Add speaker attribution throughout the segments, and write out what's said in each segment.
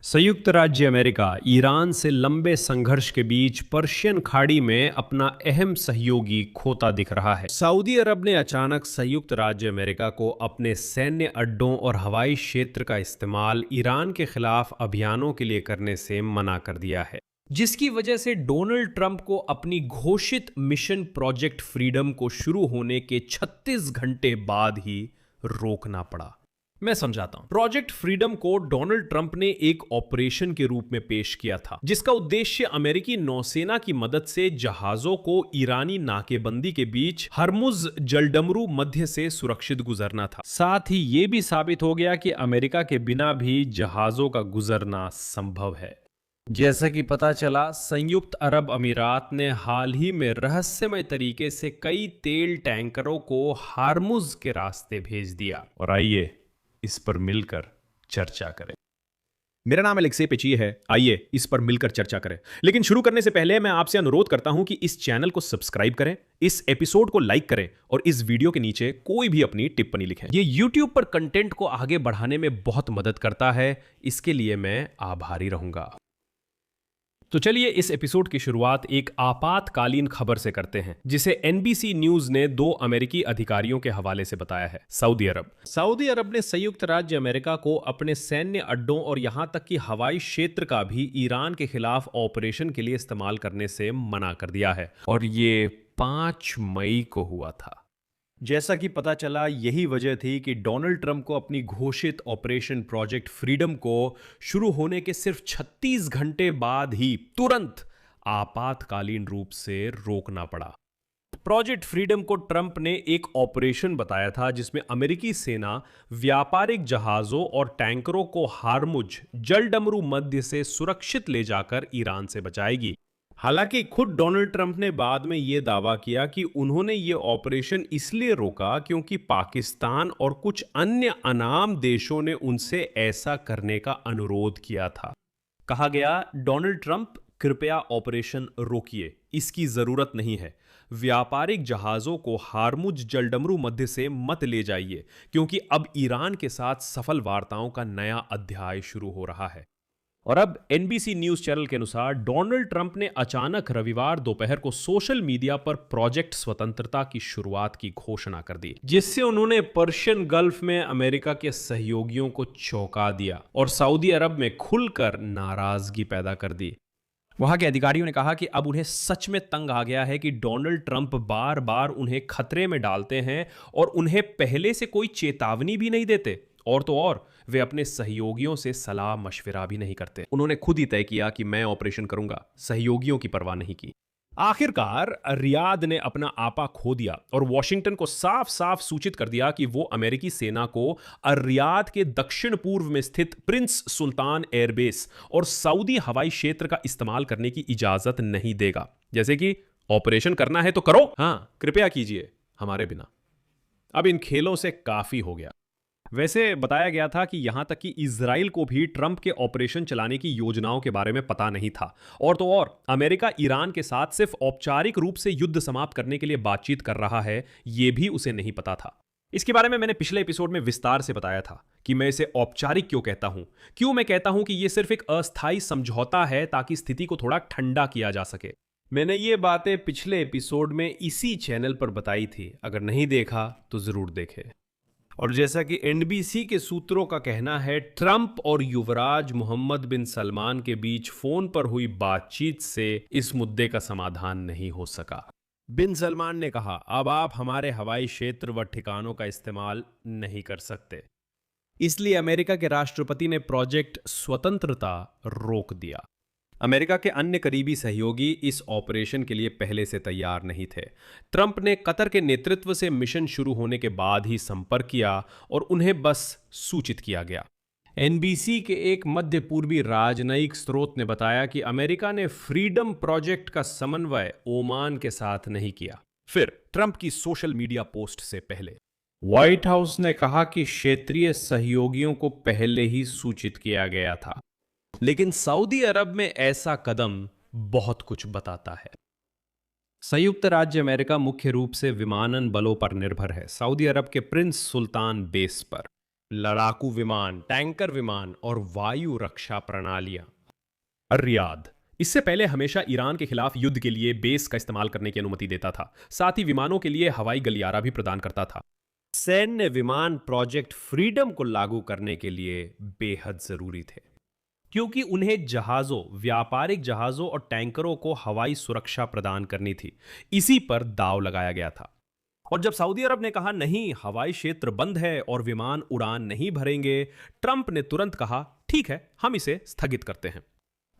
Speaker 1: संयुक्त राज्य America Iran से लंबे संघर्ष के बीच पर्शियन खाड़ी में अपना अहम सहयोगी खोता दिख रहा है। सऊदी अरब ने अचानक संयुक्त राज्य अमेरिका को अपने सैन्य अड्डों और हवाई क्षेत्र का इस्तेमाल ईरान के खिलाफ अभियानों के लिए करने से मना कर दिया है, जिसकी वजह से डोनाल्ड ट्रंप को अपनी घोषित मिशन प्रोजेक्ट फ्रीडम को शुरू होने के 36 घंटे बाद ही रोकना पड़ा। मैं समझाता हूं। प्रोजेक्ट फ्रीडम को डोनाल्ड ट्रंप ने एक ऑपरेशन के रूप में पेश किया था, जिसका उद्देश्य अमेरिकी नौसेना की मदद से जहाजों को ईरानी नाकेबंदी के बीच हरमुज जलडमरू मध्य से सुरक्षित गुजरना था। साथ ही यह भी साबित हो गया कि अमेरिका के बिना भी जहाजों का गुजरना संभव है। जैसा कि पता चला, संयुक्त अरब अमीरात ने हाल ही में रहस्यमय तरीके से कई तेल टैंकरों को हार्मुज के रास्ते भेज दिया। और आइए इस पर मिलकर चर्चा करें। मेरा नाम अलेक्से पेची है। आइए इस पर मिलकर चर्चा करें। लेकिन शुरू करने से पहले मैं आपसे अनुरोध करता हूं कि इस चैनल को सब्सक्राइब करें, इस एपिसोड को लाइक करें और इस वीडियो के नीचे कोई भी अपनी टिप्पणी लिखें। यह YouTube पर कंटेंट को आगे बढ़ाने में बहुत मदद करता है, इसके लिए मैं आभारी रहूंगा। तो चलिए इस एपिसोड की शुरुआत एक आपातकालीन खबर से करते हैं, जिसे NBC न्यूज ने 2 अमेरिकी अधिकारियों के हवाले से बताया है। सऊदी अरब ने संयुक्त राज्य अमेरिका को अपने सैन्य अड्डों और यहां तक कि हवाई क्षेत्र का भी ईरान के खिलाफ ऑपरेशन के लिए इस्तेमाल करने से मना कर दिया है, और ये 5 मई को हुआ था। जैसा कि पता चला, यही वजह थी कि डोनाल्ड ट्रंप को अपनी घोषित ऑपरेशन प्रोजेक्ट फ्रीडम को शुरू होने के सिर्फ 36 घंटे बाद ही तुरंत आपातकालीन रूप से रोकना पड़ा। प्रोजेक्ट फ्रीडम को ट्रंप ने एक ऑपरेशन बताया था, जिसमें अमेरिकी सेना व्यापारिक जहाजों और टैंकरों को हार्मुज जलडमरू मध्य से सुरक्षित ले जाकर ईरान से बचाएगी। हालांकि खुद डोनाल्ड ट्रंप ने बाद में यह दावा किया कि उन्होंने यह ऑपरेशन इसलिए रोका क्योंकि पाकिस्तान और कुछ अन्य अनाम देशों ने उनसे ऐसा करने का अनुरोध किया था। कहा गया, डोनाल्ड ट्रंप कृपया ऑपरेशन रोकिए, इसकी जरूरत नहीं है। व्यापारिक जहाजों को हार्मुज जलडमरू मध्य से मत ले जाइए, क्योंकि अब ईरान के साथ सफल वार्ताओं का नया अध्याय शुरू हो रहा है। और अब NBC न्यूज चैनल के अनुसार डोनाल्ड ट्रंप ने अचानक रविवार दोपहर को सोशल मीडिया पर प्रोजेक्ट स्वतंत्रता की शुरुआत की घोषणा कर दी, जिससे उन्होंने पर्शियन गल्फ में अमेरिका के सहयोगियों को चौंका दिया और सऊदी अरब में खुलकर नाराजगी पैदा कर दी। वहां के अधिकारियों ने कहा कि अब उन्हें सच में तंग आ गया है कि डोनाल्ड ट्रंप बार बार उन्हें खतरे में डालते हैं और उन्हें पहले से कोई चेतावनी भी नहीं देते, और तो और वे अपने सहयोगियों से सलाह मशविरा भी नहीं करते। उन्होंने खुद ही तय किया कि मैं ऑपरेशन करूंगा, सहयोगियों की परवाह नहीं की। आखिरकार रियाद ने अपना आपा खो दिया और वॉशिंगटन को साफ साफ सूचित कर दिया कि वो अमेरिकी सेना को रियाद के दक्षिण पूर्व में स्थित प्रिंस सुल्तान एयरबेस और सऊदी हवाई क्षेत्र का इस्तेमाल करने की इजाजत नहीं देगा। जैसे कि ऑपरेशन करना है तो करो, हाँ कृपया कीजिए हमारे बिना। अब इन खेलों से काफी हो गया। वैसे बताया गया था कि यहां तक कि इजराइल को भी ट्रंप के ऑपरेशन चलाने की योजनाओं के बारे में पता नहीं था, और तो और अमेरिका ईरान के साथ सिर्फ औपचारिक रूप से युद्ध समाप्त करने के लिए बातचीत कर रहा है, यह भी उसे नहीं पता था। इसके बारे में मैंने पिछले एपिसोड में विस्तार से बताया था कि मैं इसे औपचारिक क्यों कहता हूं, क्यों मैं कहता हूं कि यह सिर्फ एक अस्थायी समझौता है ताकि स्थिति को थोड़ा ठंडा किया जा सके। मैंने ये बातें पिछले एपिसोड में इसी चैनल पर बताई थी, अगर नहीं देखा तो जरूर देखें। और जैसा कि NBC के सूत्रों का कहना है, ट्रंप और युवराज मोहम्मद बिन सलमान के बीच फोन पर हुई बातचीत से इस मुद्दे का समाधान नहीं हो सका। बिन सलमान ने कहा, अब आप हमारे हवाई क्षेत्र व ठिकानों का इस्तेमाल नहीं कर सकते, इसलिए अमेरिका के राष्ट्रपति ने प्रोजेक्ट स्वतंत्रता रोक दिया। अमेरिका के अन्य करीबी सहयोगी इस ऑपरेशन के लिए पहले से तैयार नहीं थे। ट्रंप ने कतर के नेतृत्व से मिशन शुरू होने के बाद ही संपर्क किया और उन्हें बस सूचित किया गया। NBC के एक मध्य पूर्वी राजनयिक स्रोत ने बताया कि अमेरिका ने फ्रीडम प्रोजेक्ट का समन्वय ओमान के साथ नहीं किया। फिर ट्रंप की सोशल मीडिया पोस्ट से पहले व्हाइट हाउस ने कहा कि क्षेत्रीय सहयोगियों को पहले ही सूचित किया गया था, लेकिन सऊदी अरब में ऐसा कदम बहुत कुछ बताता है। संयुक्त राज्य अमेरिका मुख्य रूप से विमानन बलों पर निर्भर है, सऊदी अरब के प्रिंस सुल्तान बेस पर। लड़ाकू विमान, टैंकर विमान और वायु रक्षा प्रणालियां। रियाद इससे पहले हमेशा ईरान के खिलाफ युद्ध के लिए बेस का इस्तेमाल करने की अनुमति देता था, साथ ही विमानों के लिए हवाई गलियारा भी प्रदान करता था। सैन्य विमान प्रोजेक्ट फ्रीडम को लागू करने के लिए बेहद जरूरी थे, क्योंकि उन्हें जहाजों, व्यापारिक जहाजों और टैंकरों को हवाई सुरक्षा प्रदान करनी थी। इसी पर दांव लगाया गया था। और जब सऊदी अरब ने कहा नहीं, हवाई क्षेत्र बंद है और विमान उड़ान नहीं भरेंगे, ट्रंप ने तुरंत कहा ठीक है, हम इसे स्थगित करते हैं।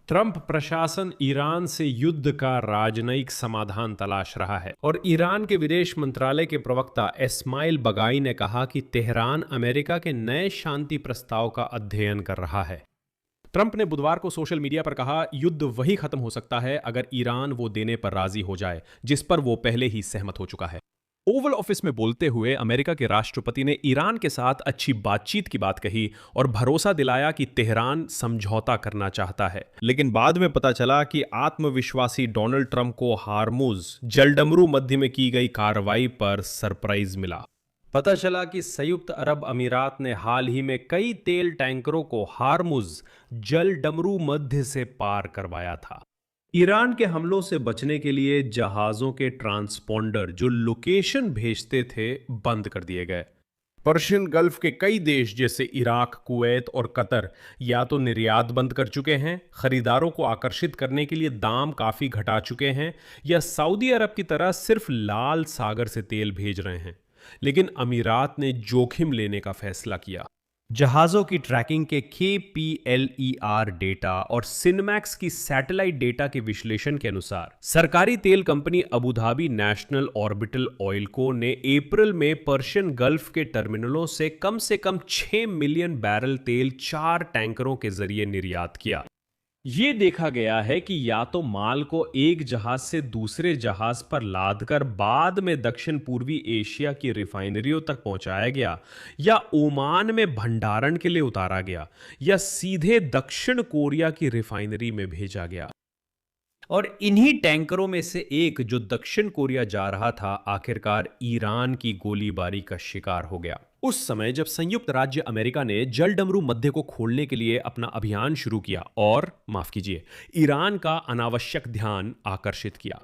Speaker 1: ट्रंप प्रशासन ईरान से युद्ध का राजनयिक समाधान तलाश रहा है और ईरान के विदेश मंत्रालय के प्रवक्ता इस्माइल बगाई ने कहा कि तेहरान अमेरिका के नए शांति प्रस्ताव का अध्ययन कर रहा है। ट्रंप ने बुधवार को सोशल मीडिया पर कहा, युद्ध वही खत्म हो सकता है अगर ईरान वो देने पर राजी हो जाए जिस पर वो पहले ही सहमत हो चुका है। ओवल ऑफिस में बोलते हुए अमेरिका के राष्ट्रपति ने ईरान के साथ अच्छी बातचीत की बात कही और भरोसा दिलाया कि तेहरान समझौता करना चाहता है। लेकिन बाद में पता चला कि आत्मविश्वासी डोनाल्ड ट्रंप को हार्मुज जलडमरू मध्य में की गई कार्रवाई पर सरप्राइज मिला। पता चला कि संयुक्त अरब अमीरात ने हाल ही में कई तेल टैंकरों को हार्मुज जलडमरू मध्य से पार करवाया था। ईरान के हमलों से बचने के लिए जहाजों के ट्रांसपोंडर जो लोकेशन भेजते थे बंद कर दिए गए। पर्शियन गल्फ के कई देश जैसे इराक, कुवैत और कतर या तो निर्यात बंद कर चुके हैं, खरीदारों को आकर्षित करने के लिए दाम काफी घटा चुके हैं, या सऊदी अरब की तरह सिर्फ लाल सागर से तेल भेज रहे हैं। लेकिन अमीरात ने जोखिम लेने का फैसला किया। जहाज़ों की ट्रैकिंग के KPLER डेटा और सिनमैक्स की सैटेलाइट डेटा के विश्लेषण के अनुसार सरकारी तेल company Abu Dhabi national orbital oil को ने अप्रैल में पर्शियन गल्फ के टर्मिनलों से कम 6 मिलियन बैरल तेल 4 टैंकरों के जरिए निर्यात किया। ये देखा गया है कि या तो माल को एक जहाज से दूसरे जहाज पर लादकर बाद में दक्षिण पूर्वी एशिया की रिफाइनरियों तक पहुंचाया गया, या ओमान में भंडारण के लिए उतारा गया, या सीधे दक्षिण कोरिया की रिफाइनरी में भेजा गया। और इन्हीं टैंकरों में से एक जो दक्षिण कोरिया जा रहा था, आखिरकार ईरान की गोलीबारी का शिकार हो गया। उस समय जब संयुक्त राज्य अमेरिका ने जलडमरू मध्य को खोलने के लिए अपना अभियान शुरू किया और माफ कीजिए, ईरान का अनावश्यक ध्यान आकर्षित किया।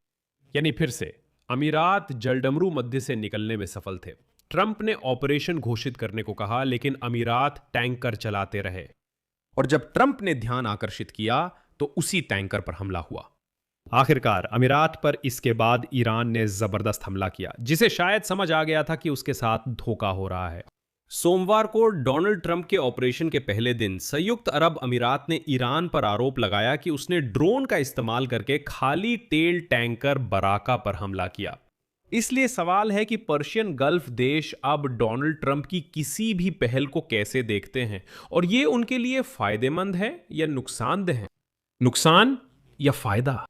Speaker 1: यानी फिर से अमीरात जलडमरू मध्य से निकलने में सफल थे। ट्रंप ने ऑपरेशन घोषित करने को कहा, लेकिन अमीरात टैंकर चलाते रहे और जब ट्रंप ने ध्यान आकर्षित किया तो उसी टैंकर पर हमला हुआ। आखिरकार अमीरात पर इसके बाद ईरान ने जबरदस्त हमला किया, जिसे शायद समझ आ गया था कि उसके साथ धोखा हो रहा है। सोमवार को डोनाल्ड ट्रंप के ऑपरेशन के पहले दिन संयुक्त अरब अमीरात ने ईरान पर आरोप लगाया कि उसने ड्रोन का इस्तेमाल करके खाली तेल टैंकर बराका पर हमला किया। इसलिए सवाल है कि पर्शियन गल्फ देश अब डोनाल्ड ट्रंप की किसी भी पहल को कैसे देखते हैं और ये उनके लिए फायदेमंद है या नुकसानदेह है। नुकसान या फायदा,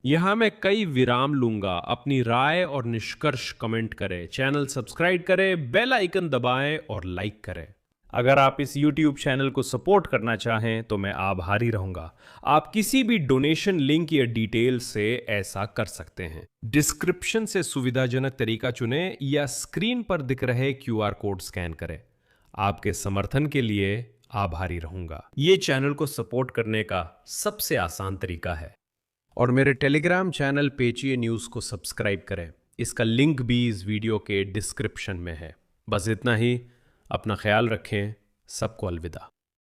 Speaker 1: यहां मैं कई विराम लूंगा। अपनी राय और निष्कर्ष कमेंट करें, चैनल सब्सक्राइब करें, बेल आइकन दबाएं और लाइक करें। अगर आप इस YouTube चैनल को सपोर्ट करना चाहें तो मैं आभारी रहूंगा। आप किसी भी डोनेशन लिंक या डिटेल से ऐसा कर सकते हैं। डिस्क्रिप्शन से सुविधाजनक तरीका चुनें या स्क्रीन पर दिख रहे QR कोड स्कैन करें। आपके समर्थन के लिए आभारी रहूंगा। ये चैनल को सपोर्ट करने का सबसे आसान तरीका है। और मेरे टेलीग्राम चैनल पेचिए न्यूज़ को सब्सक्राइब करें। इसका लिंक भी इस वीडियो के डिस्क्रिप्शन में है। बस इतना ही। अपना ख्याल रखें। सबको अलविदा।